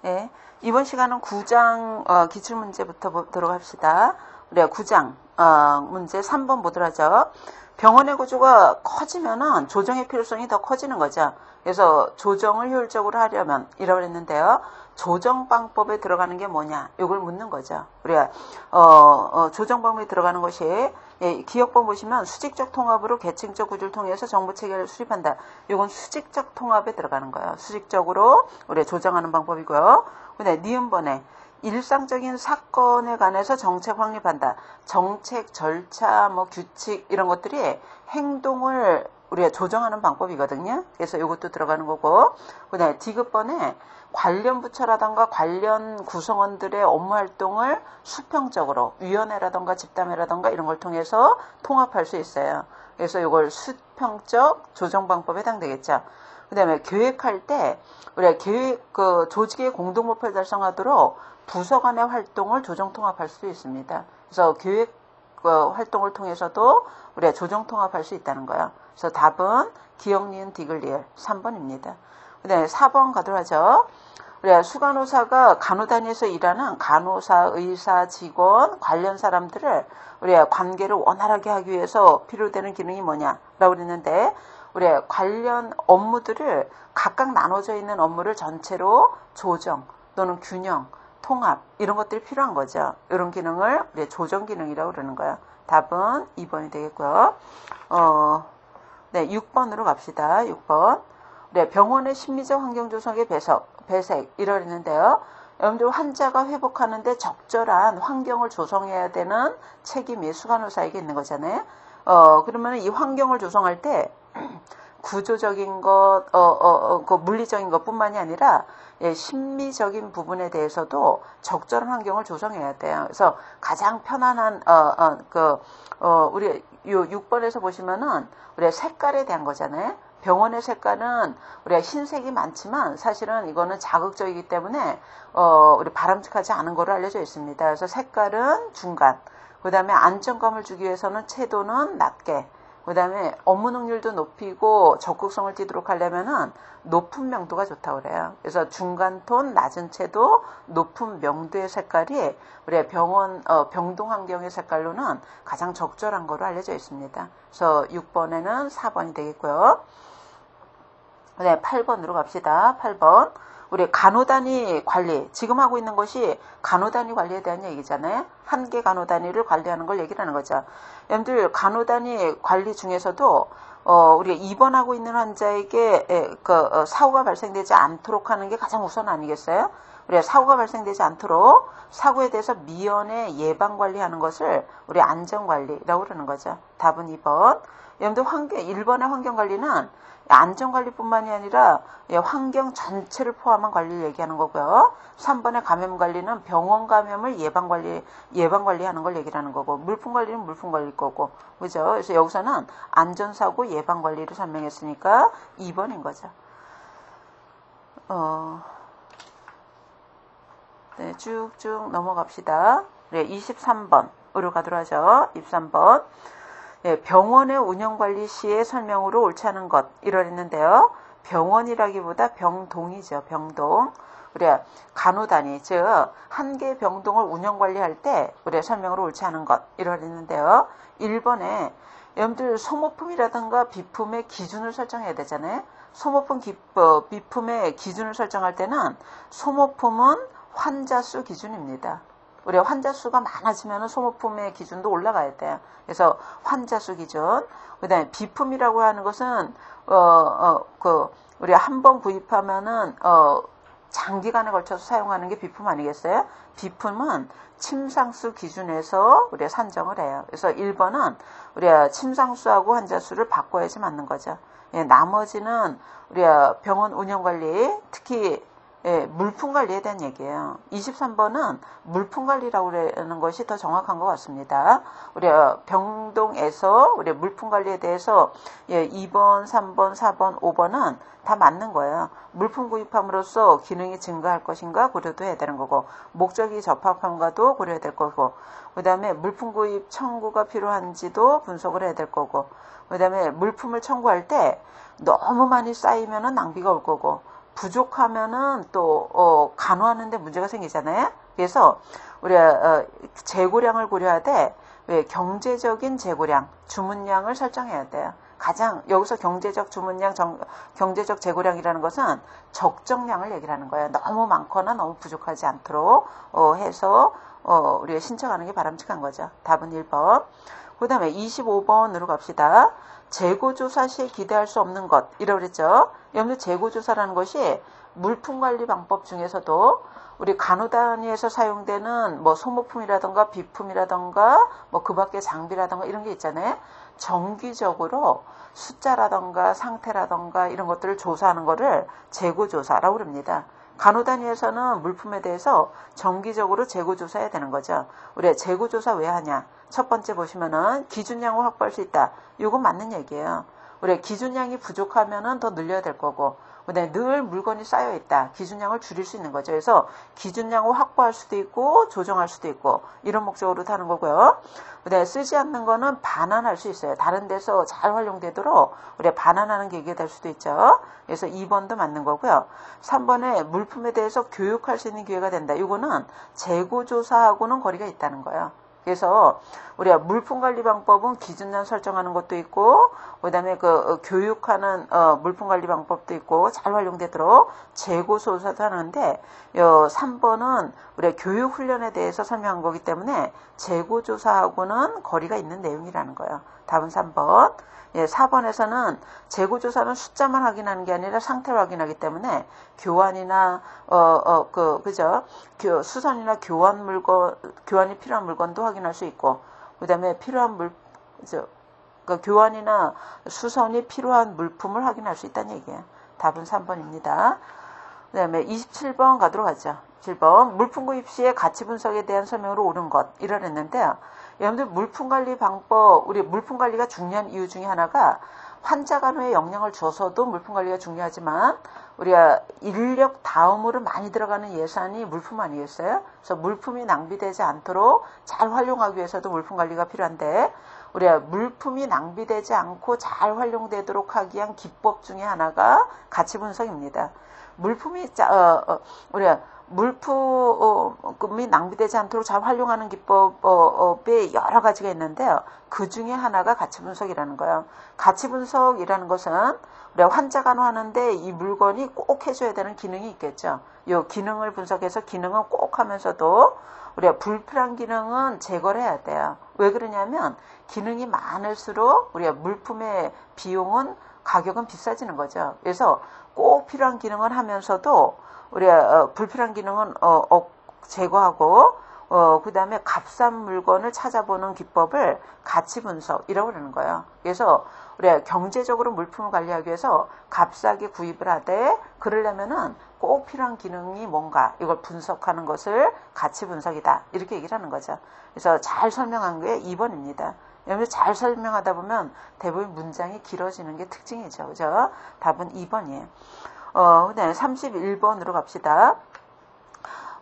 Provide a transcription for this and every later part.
예. 이번 시간은 9장 기출문제부터 보도록 합시다. 우리가 9장 문제 3번 보도록 하죠. 병원의 구조가 커지면은 조정의 필요성이 더 커지는 거죠. 그래서 조정을 효율적으로 하려면 이라고 했는데요. 조정 방법에 들어가는 게 뭐냐? 이걸 묻는 거죠. 우리가 조정 방법에 들어가는 것이 기억본 보시면 수직적 통합으로 계층적 구조를 통해서 정보 체계를 수립한다. 이건 수직적 통합에 들어가는 거예요. 수직적으로 우리가 조정하는 방법이고요. 근데 니은번에 일상적인 사건에 관해서 정책 확립한다. 정책, 절차, 규칙 이런 것들이 행동을 우리가 조정하는 방법이거든요. 그래서 이것도 들어가는 거고. 그다음에 디귿번에 관련 부처라던가 관련 구성원들의 업무 활동을 수평적으로 위원회라던가 집단회라던가 이런 걸 통해서 통합할 수 있어요. 그래서 이걸 수평적 조정 방법에 해당되겠죠. 그다음에 계획할 때 우리가 조직의 공동 목표를 달성하도록 부서 간의 활동을 조정 통합할 수도 있습니다. 그래서 계획 활동을 통해서도 우리가 조정 통합할 수 있다는 거예요. 그래서 답은 기역, 니은, 디귿, 리을 3번입니다. 그다음에 4번 가도록 하죠. 우리가 수간호사가 간호단위에서 일하는 간호사, 의사, 직원, 관련 사람들을 우리가 관계를 원활하게 하기 위해서 필요되는 기능이 뭐냐라고 그랬는데 우리가 관련 업무들을 각각 나눠져 있는 업무를 전체로 조정 또는 균형, 통합 이런 것들이 필요한 거죠. 이런 기능을 우리가 조정 기능이라고 그러는 거예요. 답은 2번이 되겠고요. 네, 6번으로 갑시다. 6번. 네, 병원의 심리적 환경 조성의 배색 이러는데요. 여러분들 환자가 회복하는데 적절한 환경을 조성해야 되는 책임이 수간호사에게 있는 거잖아요. 그러면 이 환경을 조성할 때 구조적인 것, 그 물리적인 것뿐만이 아니라 심리적인 부분에 대해서도 적절한 환경을 조성해야 돼요. 그래서 가장 편안한 우리 요 6번에서 보시면은 우리 색깔에 대한 거잖아요. 병원의 색깔은 우리가 흰색이 많지만 사실은 이거는 자극적이기 때문에 우리 바람직하지 않은 거로 알려져 있습니다. 그래서 색깔은 중간. 그다음에 안정감을 주기 위해서는 채도는 낮게. 그 다음에 업무 능률도 높이고 적극성을 띠도록 하려면은 높은 명도가 좋다고 그래요. 그래서 중간 톤, 낮은 채도, 높은 명도의 색깔이 우리 병동 환경의 색깔로는 가장 적절한 거로 알려져 있습니다. 그래서 6번에는 4번이 되겠고요. 네, 8번으로 갑시다. 8번. 우리 간호단위 관리, 지금 하고 있는 것이 간호단위 관리에 대한 얘기잖아요. 한 개 간호단위를 관리하는 걸 얘기를 하는 거죠. 여러분들 간호단위 관리 중에서도 우리가 입원하고 있는 환자에게 사고가 발생되지 않도록 하는 게 가장 우선 아니겠어요? 우리가 사고가 발생되지 않도록 사고에 대해서 미연에 예방관리하는 것을 우리 안전관리라고 그러는 거죠. 답은 2번. 여러분들 1번의 환경관리는 안전관리뿐만이 아니라 환경 전체를 포함한 관리를 얘기하는 거고요. 3번의 감염관리는 병원 감염을 예방관리하는 걸 얘기를 하는 거고, 물품관리는 물품관리일 거고, 그죠? 그래서 여기서는 안전사고 예방관리를 설명했으니까 2번인 거죠. 네, 쭉쭉 넘어갑시다. 네, 23번으로 가도록 하죠. 23번. 네, 병원의 운영관리 시의 설명으로 옳지 않은 것 이러했는데요. 병원이라기보다 병동이죠. 병동. 우리가 간호단위, 즉 한 개의 병동을 운영관리할 때 우리가 설명으로 옳지 않은 것 이러했는데요. 1번에 여러분들 소모품이라든가 비품의 기준을 설정해야 되잖아요. 소모품, 비품의 기준을 설정할 때는 소모품은 환자 수 기준입니다. 우리 환자 수가 많아지면 소모품의 기준도 올라가야 돼요. 그래서 환자 수 기준. 그다음에 비품이라고 하는 것은 우리가 한 번 구입하면은 장기간에 걸쳐서 사용하는 게 비품 아니겠어요? 비품은 침상수 기준에서 우리가 산정을 해요. 그래서 1번은 우리가 침상수하고 환자 수를 바꿔야지 맞는 거죠. 나머지는 우리가 병원 운영 관리, 특히 물품 관리에 대한 얘기예요. 23번은 물품 관리라고 하는 것이 더 정확한 것 같습니다. 우리가 병동에서 우리 물품 관리에 대해서 2번, 3번, 4번, 5번은 다 맞는 거예요. 물품 구입함으로써 기능이 증가할 것인가 고려도 해야 되는 거고, 목적이 적합함과도 고려해야 될 거고, 그 다음에 물품 구입 청구가 필요한지도 분석을 해야 될 거고, 그 다음에 물품을 청구할 때 너무 많이 쌓이면 낭비가 올 거고, 부족하면은 또 간호하는데 문제가 생기잖아요. 그래서 우리가 재고량을 고려하되 왜 경제적인 재고량, 주문량을 설정해야 돼요. 가장 여기서 경제적 주문량, 경제적 재고량이라는 것은 적정량을 얘기하는 거예요. 너무 많거나 너무 부족하지 않도록 해서 우리가 신청하는 게 바람직한 거죠. 답은 1번. 그 다음에 25번으로 갑시다. 재고조사 시에 기대할 수 없는 것, 이라고 그랬죠. 여러분들 재고조사라는 것이 물품관리 방법 중에서도 우리 간호단위에서 사용되는 뭐 소모품이라던가 비품이라던가 뭐 그 밖에 장비라던가 이런 게 있잖아요. 정기적으로 숫자라던가 상태라던가 이런 것들을 조사하는 거를 재고조사라고 그럽니다. 간호단위에서는 물품에 대해서 정기적으로 재고조사해야 되는 거죠. 우리가 재고조사 왜 하냐? 첫 번째 보시면은 기준량을 확보할 수 있다. 이건 맞는 얘기예요. 우리가 기준량이 부족하면은 더 늘려야 될 거고, 그다음에 늘 물건이 쌓여 있다. 기준량을 줄일 수 있는 거죠. 그래서 기준량을 확보할 수도 있고 조정할 수도 있고 이런 목적으로 하는 거고요. 그다음에 쓰지 않는 거는 반환할 수 있어요. 다른 데서 잘 활용되도록 우리가 반환하는 계기가 될 수도 있죠. 그래서 2번도 맞는 거고요. 3번에 물품에 대해서 교육할 수 있는 기회가 된다. 이거는 재고조사하고는 거리가 있다는 거예요. 그래서 우리가 물품관리 방법은 기준량 설정하는 것도 있고, 그 다음에 교육하는 물품관리 방법도 있고 잘 활용되도록 재고조사도 하는데, 3번은 우리가 교육훈련에 대해서 설명한 거기 때문에 재고조사하고는 거리가 있는 내용이라는 거예요. 답은 3번. 4번에서는 재고조사는 숫자만 확인하는 게 아니라 상태를 확인하기 때문에 교환이나 그죠? 수선이나 교환이 필요한 물건도 확인할 수 있고, 그다음에 필요한 교환이나 수선이 필요한 물품을 확인할 수 있다는 얘기예요. 답은 3번입니다. 그다음에 27번 가도록 하죠. 7번 물품 구입 시에 가치 분석에 대한 설명으로 옳은 것 이러랬는데요. 여러분들 물품관리 방법, 우리 물품관리가 중요한 이유 중에 하나가 환자 간호에 영향을 줘서도 물품관리가 중요하지만 우리가 인력 다음으로 많이 들어가는 예산이 물품 아니겠어요? 그래서 물품이 낭비되지 않도록 잘 활용하기 위해서도 물품관리가 필요한데, 우리가 물품이 낭비되지 않고 잘 활용되도록 하기 위한 기법 중에 하나가 가치 분석입니다. 물품이 우리가 물품이 낭비되지 않도록 잘 활용하는 기법이 여러 가지가 있는데요. 그 중에 하나가 가치 분석이라는 거예요. 가치 분석이라는 것은 우리가 환자 간호하는데 이 물건이 꼭 해줘야 되는 기능이 있겠죠. 이 기능을 분석해서 기능은 꼭 하면서도 우리가 불필요한 기능은 제거를 해야 돼요. 왜 그러냐면 기능이 많을수록 우리가 물품의 비용은 가격은 비싸지는 거죠. 그래서 꼭 필요한 기능을 하면서도 우리가 불필요한 기능은 제거하고 그 다음에 값싼 물건을 찾아보는 기법을 가치 분석이라고 그러는 거예요. 그래서 우리가 경제적으로 물품을 관리하기 위해서 값싸게 구입을 하되, 그러려면은 꼭 필요한 기능이 뭔가 이걸 분석하는 것을 가치 분석이다, 이렇게 얘기를 하는 거죠. 그래서 잘 설명한 게 2번입니다. 여러분 잘 설명하다 보면 대부분 문장이 길어지는 게 특징이죠. 그죠? 답은 2번이에요. 그다음에 31번으로 갑시다.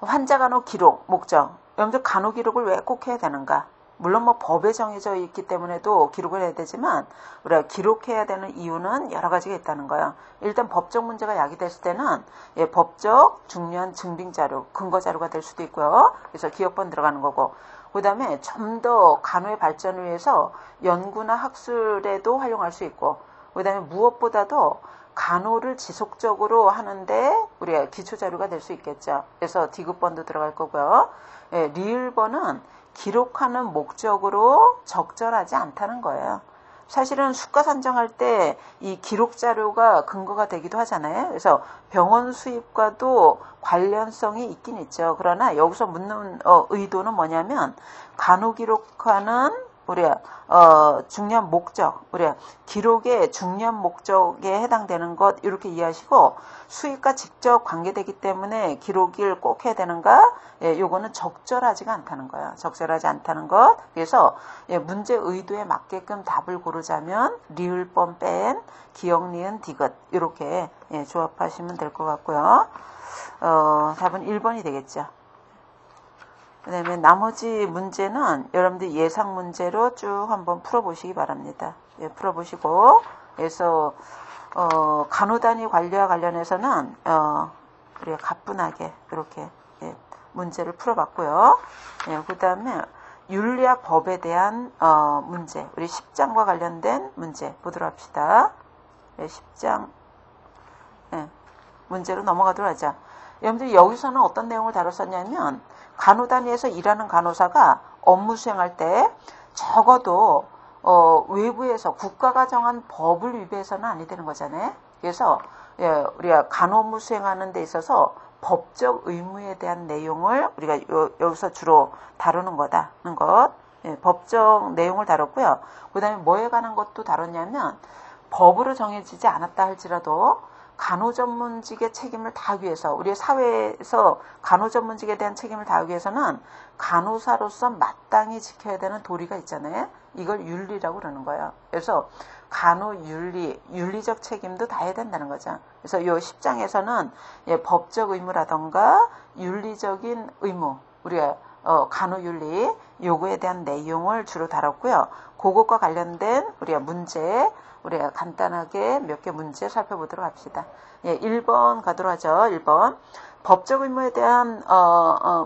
환자 간호 기록 목적. 여러분들 간호 기록을 왜 꼭 해야 되는가? 물론 뭐 법에 정해져 있기 때문에도 기록을 해야 되지만 우리가 기록해야 되는 이유는 여러 가지가 있다는 거예요. 일단 법적 문제가 야기됐을 때는 법적 중요한 증빙 자료, 근거 자료가 될 수도 있고요. 그래서 기억번 들어가는 거고, 그 다음에 좀 더 간호의 발전을 위해서 연구나 학술에도 활용할 수 있고, 그 다음에 무엇보다도 간호를 지속적으로 하는데 우리가 기초자료가 될 수 있겠죠. 그래서 디귿번도 들어갈 거고요. 리을번은 기록하는 목적으로 적절하지 않다는 거예요. 사실은 수가 산정할 때 이 기록 자료가 근거가 되기도 하잖아요. 그래서 병원 수입과도 관련성이 있긴 있죠. 그러나 여기서 묻는 의도는 뭐냐면 간호 기록하는 우리가 중요한 목적, 우리가 기록의 중요한 목적에 해당되는 것, 이렇게 이해하시고, 수익과 직접 관계되기 때문에 기록을 꼭 해야 되는가? 요거는 적절하지가 않다는 거예요. 적절하지 않다는 것. 그래서 문제 의도에 맞게끔 답을 고르자면 리을번 뺀 기억, 니은, 디귿 이렇게 조합하시면 될 것 같고요. 답은 1번이 되겠죠. 그 다음에 나머지 문제는 여러분들 예상 문제로 쭉 한번 풀어보시기 바랍니다. 풀어보시고, 그래서 간호단위 관리와 관련해서는 우리가 가뿐하게 이렇게 문제를 풀어봤고요. 그 다음에 윤리와 법에 대한 문제, 우리 10장과 관련된 문제 보도록 합시다. 10장 문제로 넘어가도록 하자. 여러분들 여기서는 어떤 내용을 다뤘었냐면 간호단위에서 일하는 간호사가 업무 수행할 때 적어도 외부에서 국가가 정한 법을 위배해서는 아니 되는 거잖아요. 그래서 우리가 간호 업무 수행하는 데 있어서 법적 의무에 대한 내용을 우리가 여기서 주로 다루는 거다는 것. 법적 내용을 다뤘고요. 그 다음에 뭐에 관한 것도 다뤘냐면 법으로 정해지지 않았다 할지라도 간호 전문직의 책임을 다하기 위해서 우리 사회에서 간호 전문직에 대한 책임을 다하기 위해서는 간호사로서 마땅히 지켜야 되는 도리가 있잖아요. 이걸 윤리라고 그러는 거예요. 그래서 간호 윤리적 책임도 다해야 된다는 거죠. 그래서 이 10장에서는 법적 의무라던가 윤리적인 의무, 우리가 간호 윤리 요거에 대한 내용을 주로 다뤘고요. 그것과 관련된 우리가 문제, 우리가 간단하게 몇 개 문제 살펴보도록 합시다. 1번 가도록 하죠. 1번. 법적 의무에 대한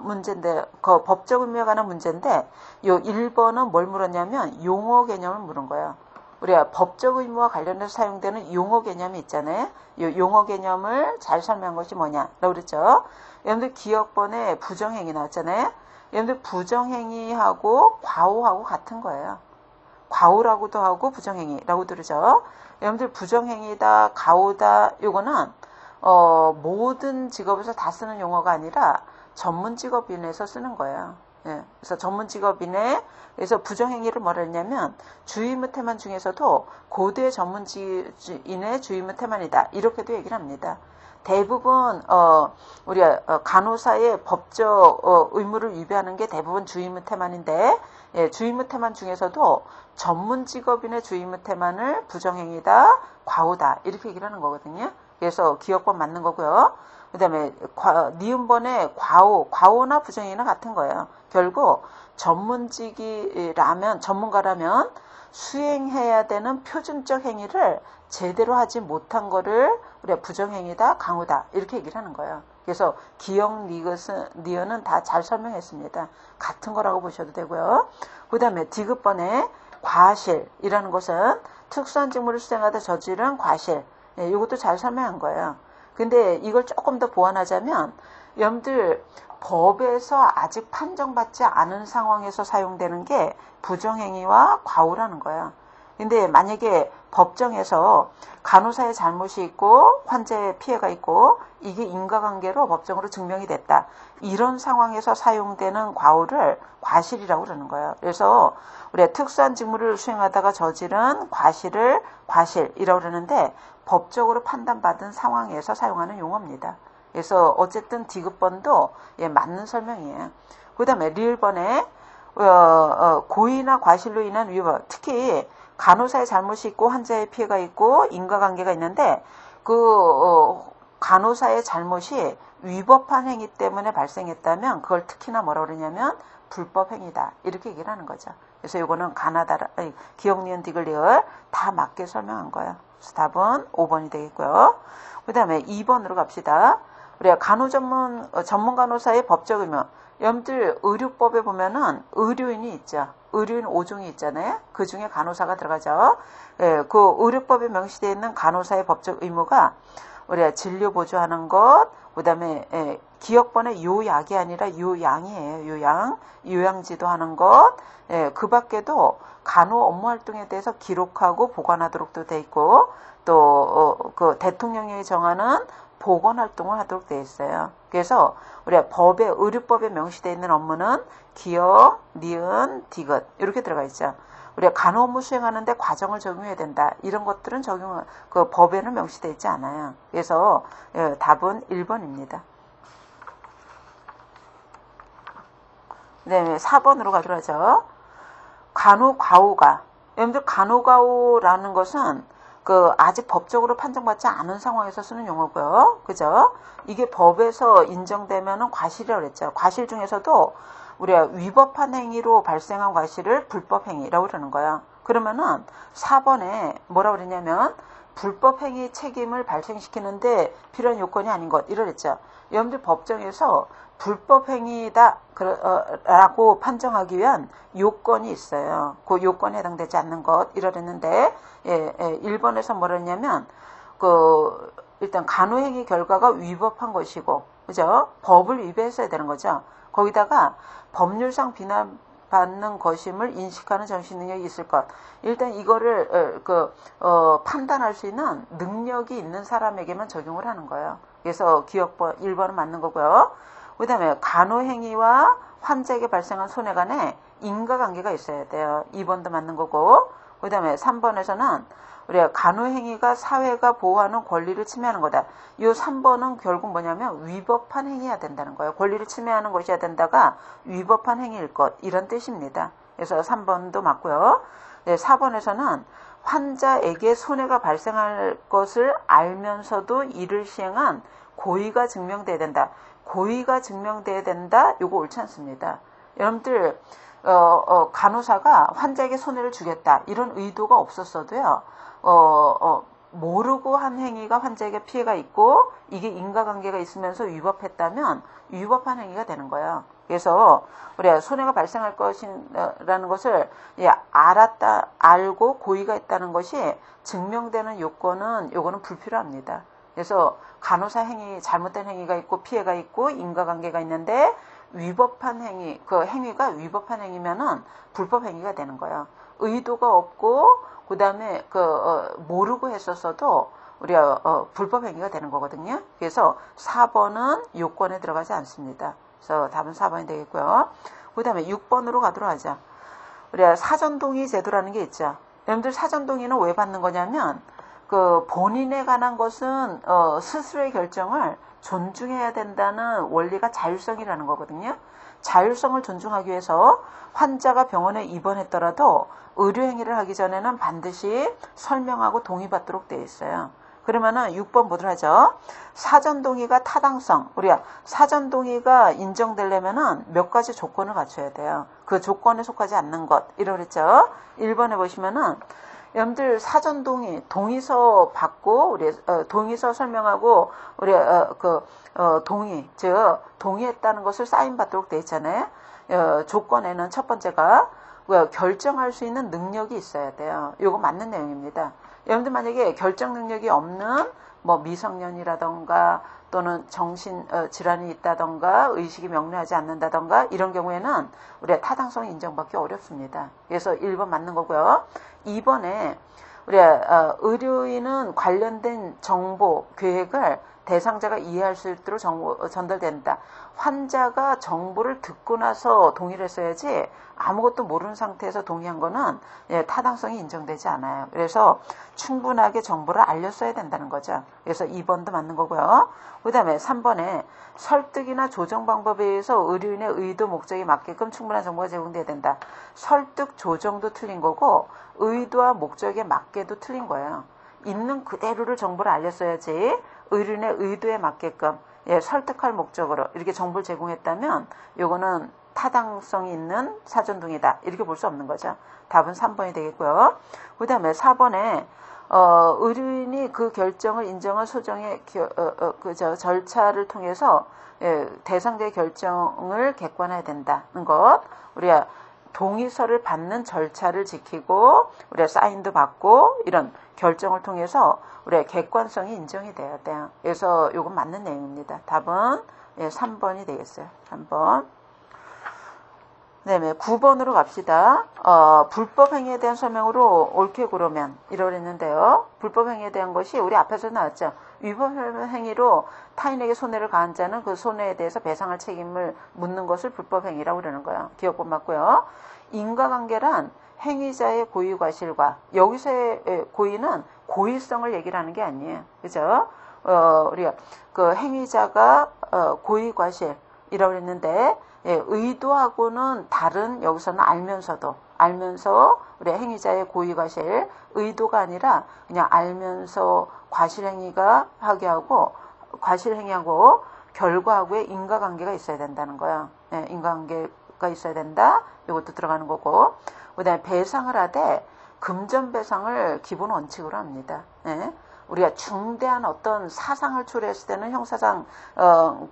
문제인데, 법적 의무에 관한 문제인데, 요 1번은 뭘 물었냐면 용어 개념을 물은 거예요. 우리가 법적 의무와 관련해서 사용되는 용어 개념이 있잖아요. 요 용어 개념을 잘 설명한 것이 뭐냐라고 그랬죠. 여러분들 기억번에 부정행위 나왔잖아요. 여러분들 부정행위하고 과오하고 같은 거예요. 과오라고도 하고 부정행위라고도 그러죠. 여러분들 부정행위다, 과오다, 요거는 모든 직업에서 다 쓰는 용어가 아니라 전문 직업인에서 쓰는 거예요. 그래서 전문 직업인에 그래서 부정행위를 뭐라 했냐면 주의무 태만 중에서도 고도의 전문직인의 주의무 태만이다. 이렇게도 얘기를 합니다. 대부분 우리가 간호사의 법적 의무를 위배하는 게 대부분 주의무 태만인데 주의무 태만 중에서도 전문 직업인의 주의무 태만을 부정행위다, 과오다 이렇게 얘기를 하는 거거든요. 그래서 기억번 맞는 거고요. 그 다음에 니은번에 과오나 부정행위나 같은 거예요. 결국 전문가라면 수행해야 되는 표준적 행위를 제대로 하지 못한 거를 우리가 부정행위다, 강우다 이렇게 얘기를 하는 거예요. 그래서 기억, 니은은 다 잘 설명했습니다. 같은 거라고 보셔도 되고요. 그 다음에 디귿번에 과실이라는 것은 특수한 직무를 수행하다 저지른 과실. 이것도 잘 설명한 거예요. 근데 이걸 조금 더 보완하자면 여러분들 법에서 아직 판정받지 않은 상황에서 사용되는 게 부정행위와 과오라는 거예요. 근데 만약에 법정에서 간호사의 잘못이 있고 환자의 피해가 있고 이게 인과관계로 법정으로 증명이 됐다. 이런 상황에서 사용되는 과오를 과실이라고 그러는 거예요. 그래서 우리가 특수한 직무를 수행하다가 저지른 과실을 과실이라고 그러는데 법적으로 판단받은 상황에서 사용하는 용어입니다. 그래서 어쨌든 디귿번도 맞는 설명이에요. 그 다음에 리을번에 고의나 과실로 인한 위법, 특히 간호사의 잘못이 있고 환자의 피해가 있고 인과관계가 있는데 그 간호사의 잘못이 위법한 행위 때문에 발생했다면 그걸 특히나 뭐라고 그러냐면 불법행위다 이렇게 얘기를 하는 거죠. 그래서 이거는 기억, 니은, 디귿, 리을 다 맞게 설명한 거예요. 그래서 답은 5번이 되겠고요. 그 다음에 2번으로 갑시다. 우리가 전문 간호사의 법적 의무. 여러분들 의료법에 보면은 의료인이 있죠. 의료인 5종이 있잖아요. 그 중에 간호사가 들어가죠. 그 의료법에 명시되어 있는 간호사의 법적 의무가 우리가 진료 보조하는 것, 그 다음에 기억번에 요약이 아니라 요양이에요. 요양지도 하는 것, 그 밖에도 간호 업무 활동에 대해서 기록하고 보관하도록도 돼 있고 또 그 대통령이 정하는 보건 활동을 하도록 되어 있어요. 그래서 우리가 의료법에 명시되어 있는 업무는 기억, 니은, 디귿 이렇게 들어가 있죠. 우리가 간호 업무 수행하는데 과정을 적용해야 된다. 이런 것들은 그 법에는 명시되어 있지 않아요. 그래서 답은 1번입니다. 네, 4번으로 가도록 하죠. 간호과오가. 여러분들 간호과오라는 것은 아직 법적으로 판정받지 않은 상황에서 쓰는 용어고요. 그죠? 이게 법에서 인정되면은 과실이라고 그랬죠. 과실 중에서도 우리가 위법한 행위로 발생한 과실을 불법행위라고 그러는 거예요. 그러면은 4번에 뭐라고 그러냐면 불법 행위 책임을 발생시키는데 필요한 요건이 아닌 것 이러랬죠. 여러분들 법정에서 불법 행위다 라고 판정하기 위한 요건이 있어요. 그 요건에 해당되지 않는 것 이러랬는데 1번에서 뭐라 했냐면 일단 간호행위 결과가 위법한 것이고 그죠? 법을 위배했어야 되는 거죠. 거기다가 법률상 비난받는 것임을 인식하는 정신능력이 있을 것. 일단 이거를 판단할 수 있는 능력이 있는 사람에게만 적용을 하는 거예요. 그래서 기억번 1번은 맞는 거고요. 그 다음에 간호행위와 환자에게 발생한 손해 간에 인과관계가 있어야 돼요. 2번도 맞는 거고. 그 다음에 3번에서는 우리가 간호행위가 사회가 보호하는 권리를 침해하는 거다. 이 3번은 결국 뭐냐면 위법한 행위해야 된다는 거예요. 권리를 침해하는 것이어야 된다가 위법한 행위일 것 이런 뜻입니다. 그래서 3번도 맞고요. 4번에서는 환자에게 손해가 발생할 것을 알면서도 이를 시행한 고의가 증명돼야 된다. 고의가 증명돼야 된다. 이거 옳지 않습니다. 여러분들 간호사가 환자에게 손해를 주겠다 이런 의도가 없었어도요. 모르고 한 행위가 환자에게 피해가 있고 이게 인과관계가 있으면서 위법했다면 위법한 행위가 되는 거예요. 그래서 우리가 손해가 발생할 것이라는 것을 알고 고의가 있다는 것이 증명되는 요거는 불필요합니다. 그래서 간호사 행위, 잘못된 행위가 있고 피해가 있고 인과관계가 있는데 위법한 행위, 그 행위가 위법한 행위면은 불법 행위가 되는 거예요. 의도가 없고 그 다음에 모르고 했었어도 우리가 불법 행위가 되는 거거든요. 그래서 4번은 요건에 들어가지 않습니다. 그래서 답은 4번이 되겠고요. 그 다음에 6번으로 가도록 하죠. 우리가 사전동의 제도라는 게 있죠. 여러분들 사전동의는 왜 받는 거냐면 본인에 관한 것은 스스로의 결정을 존중해야 된다는 원리가 자율성이라는 거거든요. 자율성을 존중하기 위해서 환자가 병원에 입원했더라도 의료행위를 하기 전에는 반드시 설명하고 동의받도록 되어 있어요. 그러면은 6번 보도록 하죠. 사전동의가 타당성. 우리가 사전동의가 인정되려면은 몇 가지 조건을 갖춰야 돼요. 그 조건에 속하지 않는 것. 이러랬죠. 1번에 보시면은 여러분들 사전동의, 동의서 받고, 우리, 동의서 설명하고, 우리, 동의, 즉, 동의했다는 것을 사인받도록 되어 있잖아요. 조건에는 첫 번째가, 결정할 수 있는 능력이 있어야 돼요. 이거 맞는 내용입니다. 여러분들 만약에 결정 능력이 없는, 미성년이라던가, 또는 정신 질환이 있다던가 의식이 명료하지 않는다던가 이런 경우에는 우리가 타당성을 인정받기 어렵습니다. 그래서 1번 맞는 거고요. 2번에 우리가 의료인은 관련된 정보 계획을 대상자가 이해할 수 있도록 전달된다. 환자가 정보를 듣고 나서 동의를 했어야지 아무것도 모르는 상태에서 동의한 거는 타당성이 인정되지 않아요. 그래서 충분하게 정보를 알렸어야 된다는 거죠. 그래서 2번도 맞는 거고요. 그 다음에 3번에 설득이나 조정 방법에 의해서 의료인의 의도 목적에 맞게끔 충분한 정보가 제공돼야 된다. 설득, 조정도 틀린 거고 의도와 목적에 맞게도 틀린 거예요. 있는 그대로를 정보를 알렸어야지 의료인의 의도에 맞게끔 설득할 목적으로 이렇게 정보를 제공했다면 이거는 타당성이 있는 사전동의다. 이렇게 볼 수 없는 거죠. 답은 3번이 되겠고요. 그 다음에 4번에 의료인이 그 결정을 인정한 소정의 절차를 통해서 대상자의 결정을 객관화해야 된다는 것. 우리가 동의서를 받는 절차를 지키고 우리가 사인도 받고 이런 결정을 통해서 우리가 객관성이 인정이 돼야 돼요. 그래서 이건 맞는 내용입니다. 답은 3번이 되겠어요. 3번. 네, 9번으로 갑시다. 불법 행위에 대한 설명으로 옳게 고르면 이러랬는데요. 불법 행위에 대한 것이 우리 앞에서 나왔죠. 위법 행위로 타인에게 손해를 가한 자는 그 손해에 대해서 배상할 책임을 묻는 것을 불법 행위라고 그러는 거예요. 기억법 맞고요. 인과관계란 행위자의 고의 과실과 여기서의 고의는 고의성을 얘기를 하는 게 아니에요. 그죠? 우리가 그 행위자가 고의 과실이라고 그랬는데 의도하고는 다른 여기서는 알면서 우리 행위자의 고의 과실 의도가 아니라 그냥 알면서 과실행위가 하게 하고 과실행위하고 결과하고의 인과관계가 있어야 된다는 거예요. 인과관계가 있어야 된다. 이것도 들어가는 거고 그 다음에 배상을 하되 금전배상을 기본 원칙으로 합니다. 우리가 중대한 어떤 사상을 초래했을 때는 형사상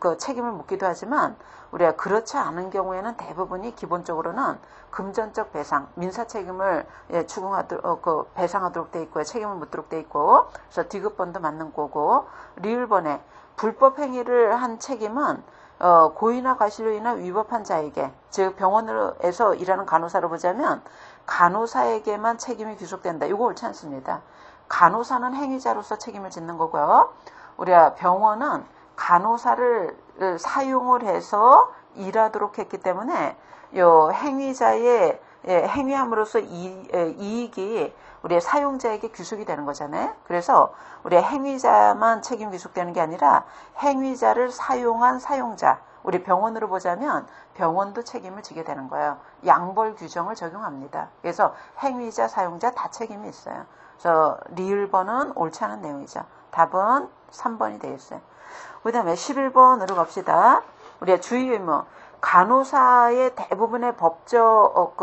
그 책임을 묻기도 하지만 우리가 그렇지 않은 경우에는 대부분이 기본적으로는 금전적 배상, 민사 책임을 추궁하도록 배상하도록 돼 있고요. 책임을 묻도록 돼 있고, 그래서 디귿번도 맞는 거고, 리을번에 불법 행위를 한 책임은 고의나 과실로 인한 위법한 자에게, 즉 병원에서 일하는 간호사로 보자면 간호사에게만 책임이 귀속된다. 이거 옳지 않습니다. 간호사는 행위자로서 책임을 짓는 거고요. 우리가 병원은 간호사를 사용을 해서 일하도록 했기 때문에 요 행위자의 행위함으로써 이익이 우리 사용자에게 귀속이 되는 거잖아요. 그래서 우리 행위자만 책임 귀속되는 게 아니라 행위자를 사용한 사용자, 우리 병원으로 보자면 병원도 책임을 지게 되는 거예요. 양벌 규정을 적용합니다. 그래서 행위자, 사용자 다 책임이 있어요. 그래서 리을번은 옳지 않은 내용이죠. 답은 3번이 되겠어요. 그 다음에 11번으로 갑시다. 우리가 주의 의무. 간호사의 대부분의 법적,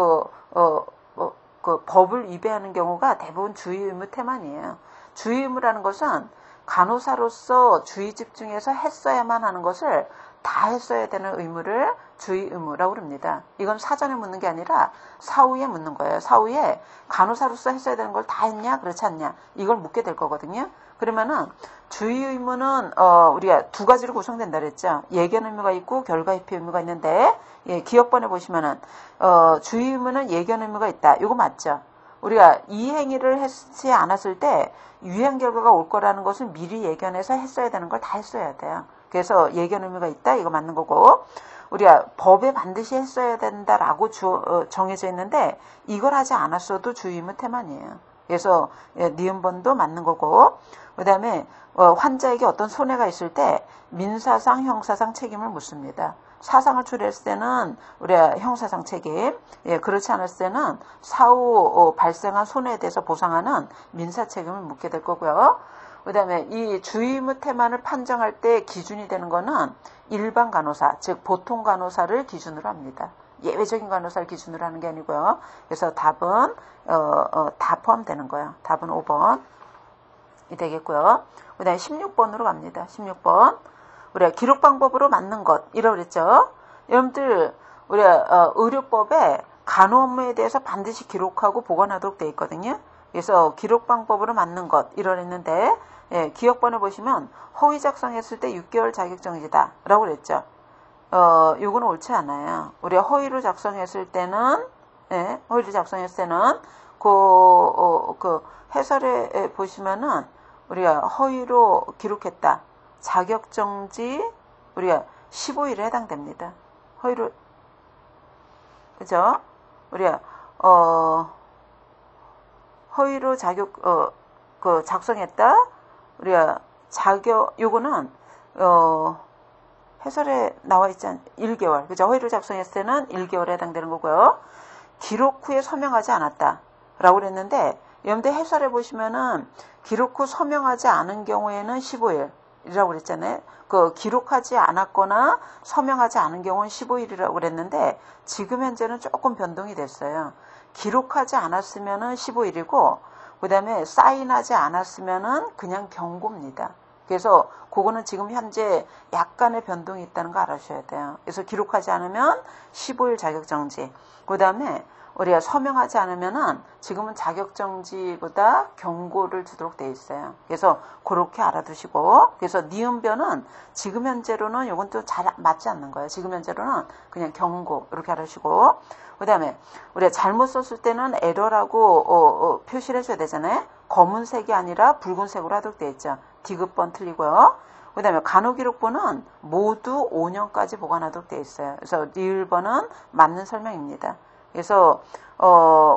법을 위배하는 경우가 대부분 주의 의무 태만이에요. 주의 의무라는 것은 간호사로서 주의 집중해서 했어야만 하는 것을 다 했어야 되는 의무를 주의 의무라고 합니다. 이건 사전에 묻는 게 아니라 사후에 묻는 거예요. 사후에 간호사로서 했어야 되는 걸 다 했냐 그렇지 않냐 이걸 묻게 될 거거든요. 그러면은 주의 의무는 우리가 두 가지로 구성된다 그랬죠. 예견 의무가 있고 결과 회피 의무가 있는데 기억번에 보시면은 주의 의무는 예견 의무가 있다. 이거 맞죠? 우리가 이 행위를 하지 않았을 때 유행 결과가 올 거라는 것을 미리 예견해서 했어야 되는 걸 다 했어야 돼요. 그래서 예견 의무가 있다. 이거 맞는 거고 우리가 법에 반드시 했어야 된다라고 정해져 있는데 이걸 하지 않았어도 주의 의무 태만이에요. 그래서 니은번도 맞는 거고 그 다음에 환자에게 어떤 손해가 있을 때 민사상, 형사상 책임을 묻습니다. 사상을 초래했을 때는 우리가 형사상 책임, 그렇지 않았을 때는 사후 발생한 손해에 대해서 보상하는 민사 책임을 묻게 될 거고요. 그 다음에 이 주의 의무 태만을 판정할 때 기준이 되는 거는 일반 간호사, 즉 보통 간호사를 기준으로 합니다. 예외적인 간호사를 기준으로 하는 게 아니고요. 그래서 답은 다 포함되는 거예요. 답은 5번이 되겠고요. 그 다음에 16번으로 갑니다. 16번. 우리가 기록 방법으로 맞는 것 이라고 그랬죠. 여러분들 우리가 의료법에 간호 업무에 대해서 반드시 기록하고 보관하도록 되어 있거든요. 그래서 기록 방법으로 맞는 것 이라고 했는데 기억번에 보시면 허위 작성했을 때 6개월 자격정지다 라고 그랬죠. 요거는 옳지 않아요. 우리가 허위로 작성했을 때는 그 해설에 보시면은 우리가 허위로 기록했다. 자격정지 우리가 15일에 해당됩니다. 허위로 그죠? 우리가 허위로 작성했다. 우리가 요거는 해설에 나와 있지 않 1개월. 그죠? 허위로 작성했을 때는 1개월에 해당되는 거고요. 기록 후에 서명하지 않았다. 라고 그랬는데 여러분들 해설에 보시면은 기록 후 서명하지 않은 경우에는 15일. 이라고 그랬잖아요. 그 기록하지 않았거나 서명하지 않은 경우는 15일이라고 그랬는데 지금 현재는 조금 변동이 됐어요. 기록하지 않았으면은 15일이고 그 다음에 사인하지 않았으면은 그냥 경고입니다. 그래서 그거는 지금 현재 약간의 변동이 있다는 거 알아주셔야 돼요. 그래서 기록하지 않으면 15일 자격정지. 그 다음에 우리가 서명하지 않으면은 지금은 자격정지보다 경고를 주도록 되어 있어요. 그래서 그렇게 알아두시고, 그래서 니은변은 지금 현재로는 이건 또 잘 맞지 않는 거예요. 지금 현재로는 그냥 경고 이렇게 알아주시고, 그 다음에 우리가 잘못 썼을 때는 에러라고 표시를 해줘야 되잖아요. 검은색이 아니라 붉은색으로 하도록 되어 있죠. 디귿번 틀리고요. 그 다음에 간호기록부는 모두 5년까지 보관하도록 되어 있어요. 그래서 리을번은 맞는 설명입니다. 그래서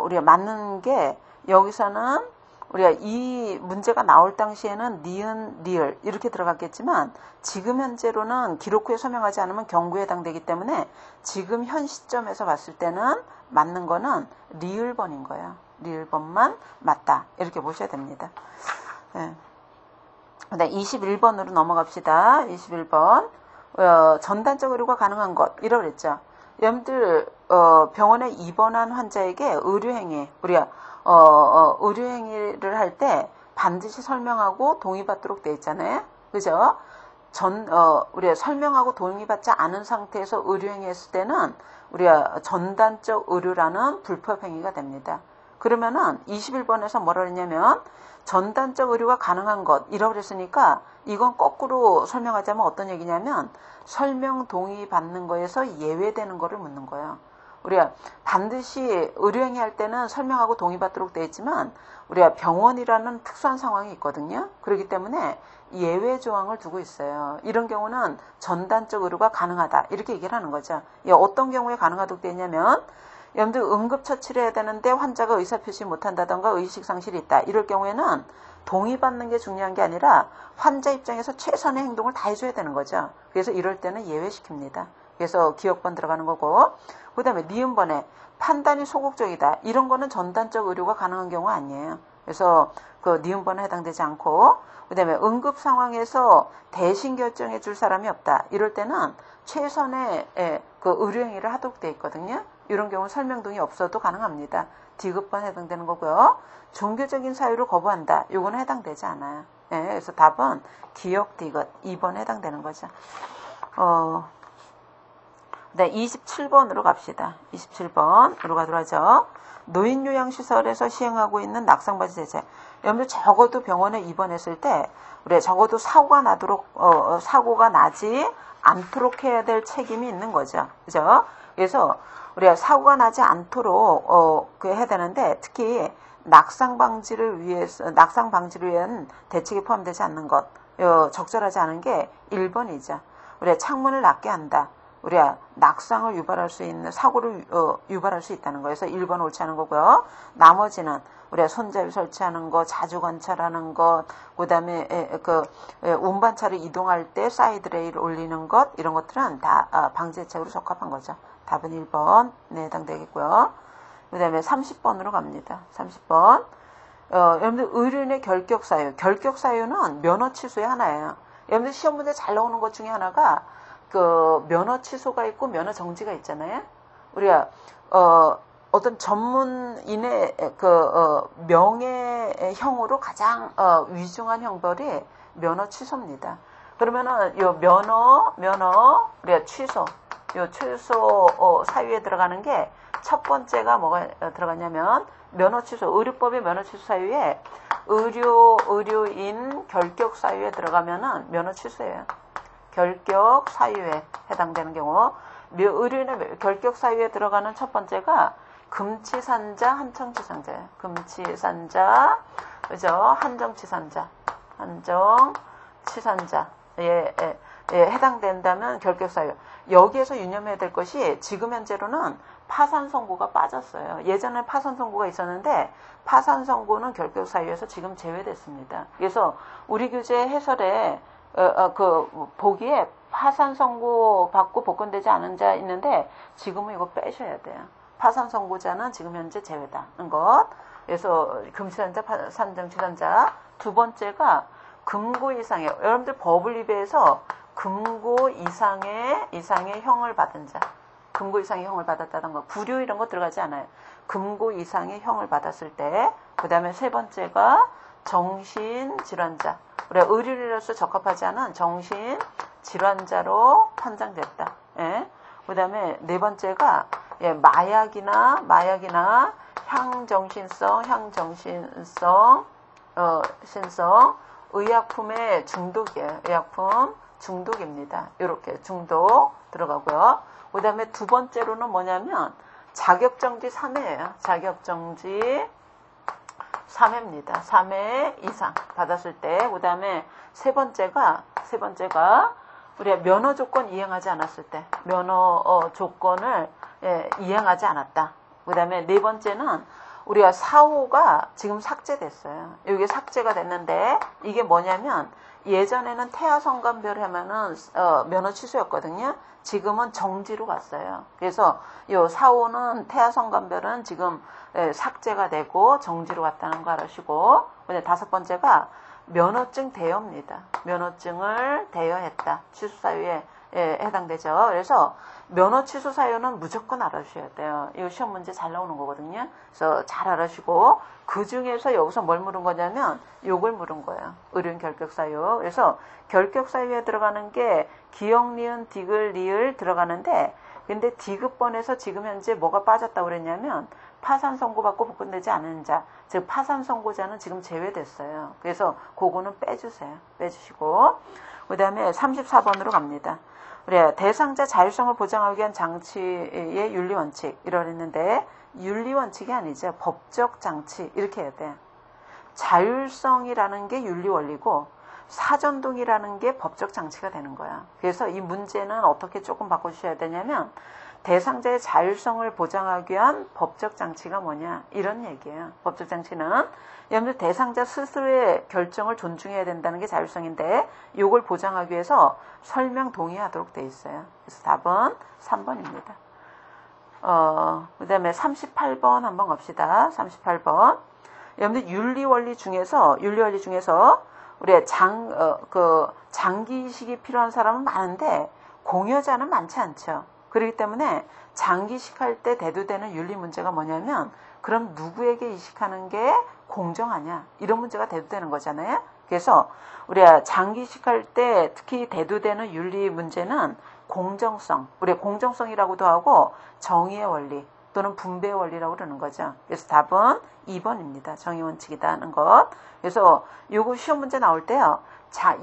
우리가 맞는 게 여기서는 우리가 이 문제가 나올 당시에는 니은, 리을 이렇게 들어갔겠지만 지금 현재로는 기록 후에 서명하지 않으면 경고에 해당되기 때문에 지금 현 시점에서 봤을 때는 맞는 거는 리을번인 거예요. 리을번만 맞다. 이렇게 보셔야 됩니다. 네. 21번으로 넘어갑시다. 21번. 전단적 의료가 가능한 것. 이라고 그랬죠. 여러분들 병원에 입원한 환자에게 의료행위 우리가 의료행위를 할 때 반드시 설명하고 동의받도록 돼 있잖아요. 그죠? 우리가 설명하고 동의받지 않은 상태에서 의료행위했을 때는 우리가 전단적 의료라는 불법행위가 됩니다. 그러면은 21번에서 뭐라 그랬냐면 전단적 의료가 가능한 것 이라고 그랬으니까 이건 거꾸로 설명하자면 어떤 얘기냐면 설명 동의 받는 거에서 예외되는 거를 묻는 거예요. 우리가 반드시 의료행위 할 때는 설명하고 동의받도록 되어 있지만 우리가 병원이라는 특수한 상황이 있거든요. 그렇기 때문에 예외 조항을 두고 있어요. 이런 경우는 전단적 의료가 가능하다 이렇게 얘기를 하는 거죠. 어떤 경우에 가능하다고 되어 있냐면 여러분들 응급처치를 해야 되는데 환자가 의사표시 못한다던가 의식상실이 있다. 이럴 경우에는 동의받는 게 중요한 게 아니라 환자 입장에서 최선의 행동을 다 해줘야 되는 거죠. 그래서 이럴 때는 예외시킵니다. 그래서 기억번 들어가는 거고 그 다음에 니은번에 판단이 소극적이다. 이런 거는 전단적 의료가 가능한 경우 아니에요. 그래서 그 니은번에 해당되지 않고 그 다음에 응급 상황에서 대신 결정해 줄 사람이 없다. 이럴 때는 최선의 그 의료행위를 하도록 되어 있거든요. 이런 경우 설명동의 없어도 가능합니다. D급번 해당되는 거고요. 종교적인 사유를 거부한다. 이거는 해당되지 않아요. 그래서 답은 기억 D급 2번 해당되는 거죠. 네, 27번으로 갑시다. 27번으로 가도록 하죠. 노인요양시설에서 시행하고 있는 낙상바지 제재. 여러분들 적어도 병원에 입원했을 때 우리가 적어도 사고가 나지 않도록 해야 될 책임이 있는 거죠. 그죠? 그래서 우리가 사고가 나지 않도록 해야 되는데 특히 낙상 방지를 위한 대책이 포함되지 않는 것, 적절하지 않은 게 1번이죠. 우리가 창문을 낮게 한다. 우리가 낙상을 유발할 수 있는 사고를 유발할 수 있다는 거예요. 그래서 1번 옳지 않은 거고요. 나머지는 우리가 손잡이 설치하는 거, 자주 관찰하는 것, 그다음에 운반차를 이동할 때 사이드 레일 올리는 것 이런 것들은 다 방지 대책으로 적합한 거죠. 답은 1번 해당되겠고요. 그다음에 30번으로 갑니다. 30번. 여러분들 의료인의 결격 사유. 결격 사유는 면허 취소의 하나예요. 여러분들 시험 문제 잘 나오는 것 중에 하나가 그 면허 취소가 있고 면허 정지가 있잖아요. 우리가 어떤 전문인의 명예형으로 가장 위중한 형벌이 면허 취소입니다. 그러면은 요 면허 우리가 취소 사유에 들어가는 게 첫 번째가 뭐가 들어가냐면 면허 취소, 의료법의 면허 취소 사유에 의료인 결격 사유에 들어가면은 면허 취소예요. 결격 사유에 해당되는 경우, 의료인의 결격 사유에 들어가는 첫 번째가 금치산자, 한정치산자예요. 금치산자, 그죠? 한정치산자에 해당된다면 결격 사유. 여기에서 유념해야 될 것이 지금 현재로는 파산 선고가 빠졌어요. 예전에 파산 선고가 있었는데 파산 선고는 결격 사유에서 지금 제외됐습니다. 그래서 우리 규제 해설에 보기에 파산 선고 받고 복권되지 않은 자 있는데 지금은 이거 빼셔야 돼요. 파산 선고자는 지금 현재 제외다는 것. 그래서 금치산자, 산정치산자. 두 번째가 금고 이상의, 여러분들 법을 위배해서 금고 이상의 형을 받은 자. 금고 이상의 형을 받았다는 거. 불효 이런 거 들어가지 않아요. 금고 이상의 형을 받았을 때. 그 다음에 세 번째가 정신질환자. 우리가 의료인으로서 적합하지 않은 정신질환자로 판정됐다. 예. 그 다음에 네 번째가 마약이나 향정신성 의약품의 중독이에요. 의약품 중독입니다. 이렇게 중독 들어가고요. 그 다음에 두 번째로는 뭐냐면 자격정지 3회예요. 자격정지 3회입니다. 3회 이상 받았을 때. 그 다음에 세 번째가 우리가 면허 조건 이행하지 않았을 때. 면허 조건을 이행하지 않았다. 그 다음에 네 번째는 우리가 사호가 지금 삭제됐어요. 이게 삭제가 됐는데 이게 뭐냐면 예전에는 태아성감별 하면은 면허 취소였거든요. 지금은 정지로 갔어요. 그래서 이 사호는 태아성감별은 지금 삭제가 되고 정지로 갔다는 거 알으시고, 다섯 번째가 면허증 대여입니다. 면허증을 대여했다. 취소 사유에 해당되죠. 그래서 면허 취소 사유는 무조건 알아주셔야 돼요. 이거 시험 문제 잘 나오는 거거든요. 그래서 잘 알아주시고 그 중에서 여기서 뭘 물은 거냐면 요걸 물은 거예요. 의료인 결격 사유. 그래서 결격 사유에 들어가는 게 기역, 니은, 디귿, 리을 들어가는데 근데 디귿번에서 지금 현재 뭐가 빠졌다고 그랬냐면 파산 선고받고 복권되지 않은 자, 즉 파산 선고자는 지금 제외됐어요. 그래서 그거는 빼주세요. 빼주시고 그 다음에 34번으로 갑니다. 우리 대상자 자율성을 보장하기 위한 장치의 윤리원칙 이러했는데 윤리원칙이 아니죠. 법적 장치 이렇게 해야 돼. 자율성이라는 게 윤리원리고 사전동이라는 게 법적 장치가 되는 거야. 그래서 이 문제는 어떻게 조금 바꿔주셔야 되냐면 대상자의 자율성을 보장하기 위한 법적 장치가 뭐냐 이런 얘기예요. 법적 장치는 여러분들 대상자 스스로의 결정을 존중해야 된다는 게 자율성인데 이걸 보장하기 위해서 설명 동의하도록 돼 있어요. 그래서 답은 3번입니다. 그 다음에 38번 한번 갑시다. 38번. 여러분들 윤리원리 중에서 우리 장기이식이 필요한 사람은 많은데 공여자는 많지 않죠. 그렇기 때문에 장기이식할 때 대두되는 윤리 문제가 뭐냐면 그럼 누구에게 이식하는 게 공정하냐 이런 문제가 대두되는 거잖아요. 그래서 우리가 장기이식할 때 특히 대두되는 윤리 문제는 공정성, 우리가 공정성이라고도 하고 정의의 원리 또는 분배의 원리라고 그러는 거죠. 그래서 답은 2번입니다. 정의원칙이라는 것. 그래서 요거 시험 문제 나올 때요.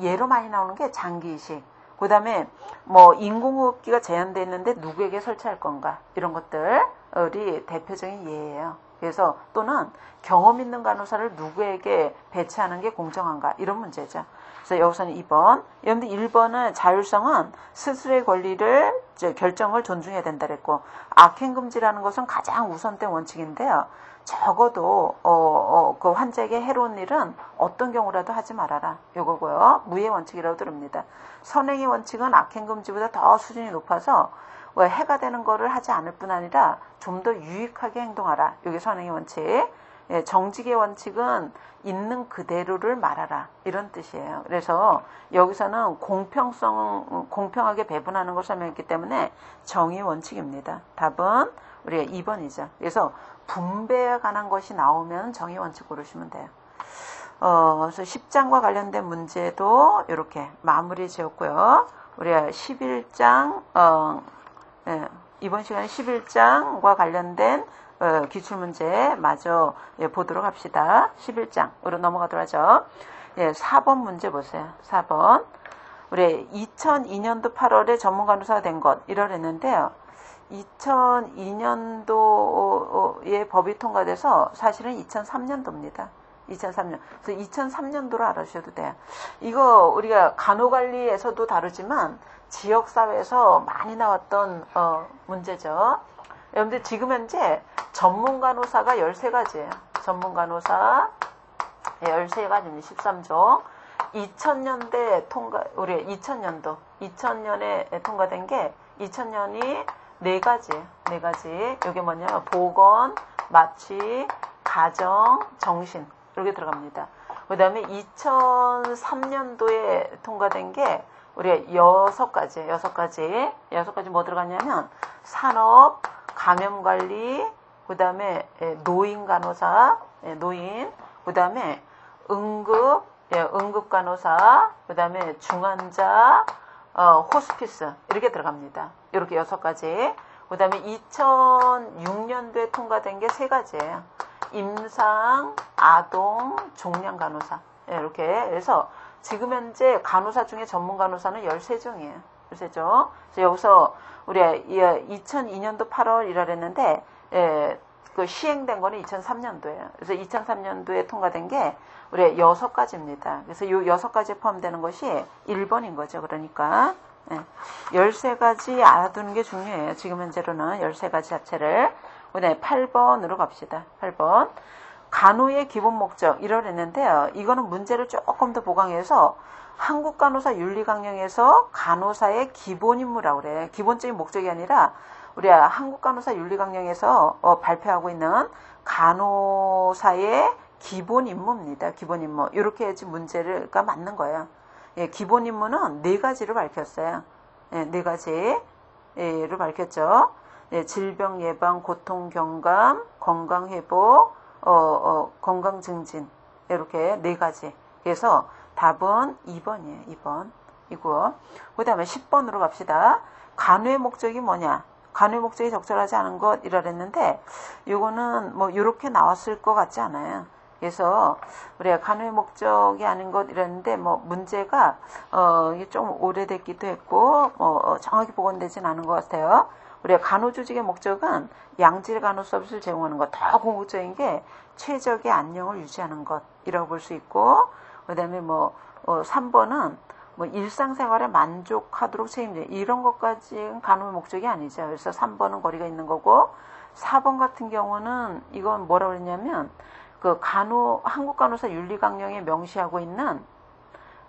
예로 많이 나오는 게 장기이식. 그 다음에 뭐 인공호흡기가 제한되어 있는데 누구에게 설치할 건가 이런 것들이 대표적인 예예요. 그래서 또는 경험 있는 간호사를 누구에게 배치하는 게 공정한가 이런 문제죠. 그래서 여기서는 2번. 여러분들 1번은 자율성은 스스로의 권리를 결정을 존중해야 된다 그랬고 악행금지라는 것은 가장 우선된 원칙인데요. 적어도 그 환자에게 해로운 일은 어떤 경우라도 하지 말아라. 요거고요. 무예 원칙이라고 들읍니다. 선행의 원칙은 악행금지보다 더 수준이 높아서 해가 되는 거를 하지 않을 뿐 아니라 좀 더 유익하게 행동하라. 이게 선행의 원칙. 정직의 원칙은 있는 그대로를 말하라. 이런 뜻이에요. 그래서 여기서는 공평하게 배분하는 것을 설명했기 때문에 정의 원칙입니다. 답은 우리가 2번이죠. 그래서 분배에 관한 것이 나오면 정의 원칙 고르시면 돼요. 그래서 10장과 관련된 문제도 이렇게 마무리 지었고요. 우리가 11장, 이번 시간에 11장과 관련된 기출문제 마저 보도록 합시다. 11장으로 넘어가도록 하죠. 4번 문제 보세요. 4번. 우리 2002년도 8월에 전문간호사가 된 것, 이러랬는데요. 2002년도에 법이 통과돼서 사실은 2003년도입니다. 2003년. 그래서 2003년도로 알아주셔도 돼요. 이거 우리가 간호관리에서도 다루지만 지역사회에서 많이 나왔던 문제죠. 여러분들 지금 현재 전문간호사가 13가지예요. 전문간호사 13가지입니다. 13종. 2000년대 우리 2000년에 통과된 게 2000년이 4가지예요. 4가지. 이게 뭐냐면 보건, 마취, 가정, 정신 이렇게 들어갑니다. 그 다음에 2003년도에 통과된 게 우리가 6가지 뭐 들어갔냐면 산업, 감염관리, 그 다음에 노인간호사, 그 다음에 응급간호사, 그 다음에 중환자, 호스피스 이렇게 들어갑니다. 이렇게 6가지. 그 다음에 2006년도에 통과된 게 3가지예요. 임상, 아동, 종양간호사 이렇게. 그래서 지금 현재 간호사 중에 전문간호사는 13종이에요. 13종. 그래서 여기서 우리가 2002년도 8월이라 그랬는데 그 시행된 거는 2003년도예요. 그래서 2003년도에 통과된 게 우리 6가지입니다. 그래서 이 6가지에 포함되는 것이 1번인 거죠. 그러니까 13가지 알아두는 게 중요해요. 지금 현재로는 13가지 자체를. 네, 8번으로 갑시다. 8번. 간호의 기본 목적 이러랬는데요. 이거는 문제를 조금 더 보강해서 한국간호사 윤리강령에서 간호사의 기본 임무라고 그래. 기본적인 목적이 아니라 우리가 한국간호사 윤리강령에서 발표하고 있는 간호사의 기본 임무입니다. 기본 임무. 이렇게 해야지 문제가 맞는 거예요. 기본 임무는 4가지로 밝혔어요. 네 가지를 밝혔죠. 질병 예방, 고통 경감, 건강 회복, 건강 증진 이렇게 네 가지. 그래서 답은 2번이에요. 2번 이고. 그 다음에 10번으로 갑시다. 간호의 목적이 뭐냐? 간호의 목적이 적절하지 않은 것이라 그랬는데 이거는 뭐 이렇게 나왔을 것 같지 않아요. 그래서 우리가 간호의 목적이 아닌 것 이랬는데 뭐 문제가 이게 좀 오래됐기도 했고 뭐 정확히 복원되진 않은 것 같아요. 우리가 간호조직의 목적은 양질 간호 서비스를 제공하는 것, 더 궁극적인 게 최적의 안녕을 유지하는 것이라고 볼 수 있고, 그 다음에 뭐 3번은 뭐 일상생활에 만족하도록 책임져 이런 것까지는 간호의 목적이 아니죠. 그래서 3번은 거리가 있는 거고, 4번 같은 경우는 이건 뭐라고 그랬냐면 그 한국간호사 윤리강령에 명시하고 있는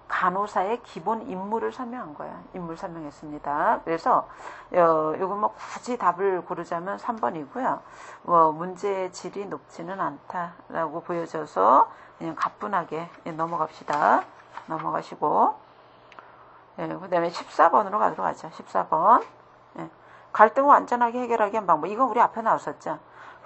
간호사의 기본 임무를 설명한 거야. 임무를 설명했습니다. 그래서 이건 뭐 굳이 답을 고르자면 3번이고요. 문제의 질이 높지는 않다라고 보여져서 그냥 가뿐하게 넘어갑시다. 넘어가시고 그 다음에 14번으로 가도록 하죠. 14번 갈등을 완전하게 해결하기 위한 방법. 이건 우리 앞에 나왔었죠.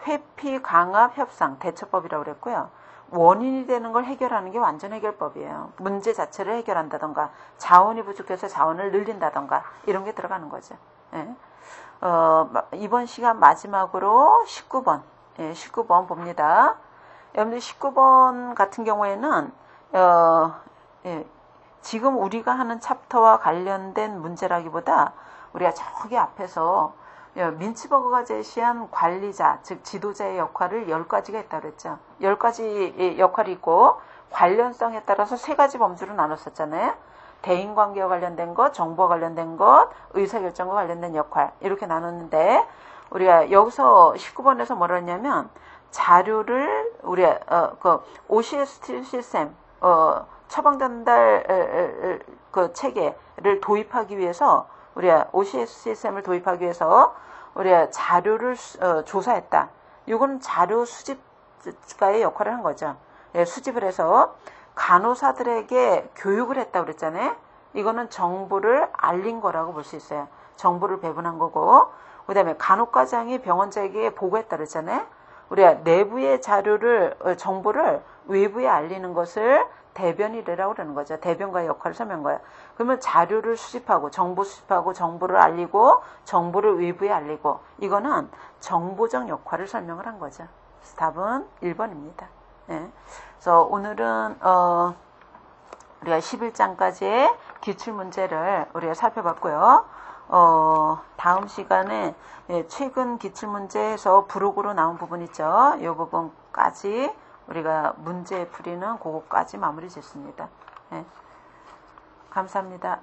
회피, 강압, 협상, 대처법이라고 그랬고요. 원인이 되는 걸 해결하는 게 완전 해결법이에요. 문제 자체를 해결한다던가 자원이 부족해서 자원을 늘린다던가 이런 게 들어가는 거죠. 이번 시간 마지막으로 19번 19번 봅니다. 여러분들 19번 같은 경우에는 지금 우리가 하는 챕터와 관련된 문제라기보다 우리가 저기 앞에서 민츠버그가 제시한 관리자, 즉 지도자의 역할을 10가지가 있다고 그랬죠. 10가지 역할이 있고 관련성에 따라서 3가지 범주로 나눴었잖아요. 대인관계와 관련된 것, 정보와 관련된 것, 의사결정과 관련된 역할 이렇게 나눴는데 우리가 여기서 19번에서 뭐라 했냐면 자료를 우리가 그 OCS 시스템 처방 전달 그 체계를 도입하기 위해서 우리가 OCS 시스템을 도입하기 위해서 우리가 자료를 조사했다. 이건 자료 수집가의 역할을 한 거죠. 수집을 해서 간호사들에게 교육을 했다고 그랬잖아요. 이거는 정보를 알린 거라고 볼 수 있어요. 정보를 배분한 거고, 그 다음에 간호과장이 병원장에게 보고했다고 그랬잖아요. 우리가 내부의 정보를 외부에 알리는 것을 대변이라고 그러는 거죠. 대변가의 역할을 설명한 거예요. 그러면 자료를 수집하고 정보 수집하고 정보를 알리고 정보를 외부에 알리고 이거는 정보적 역할을 설명을 한 거죠. 그래서 답은 1번입니다. 그래서 오늘은 우리가 11장까지의 기출문제를 우리가 살펴봤고요. 다음 시간에 최근 기출문제에서 부록으로 나온 부분 있죠. 이 부분까지 우리가 문제 풀이는 그거까지 마무리 짓습니다. 감사합니다.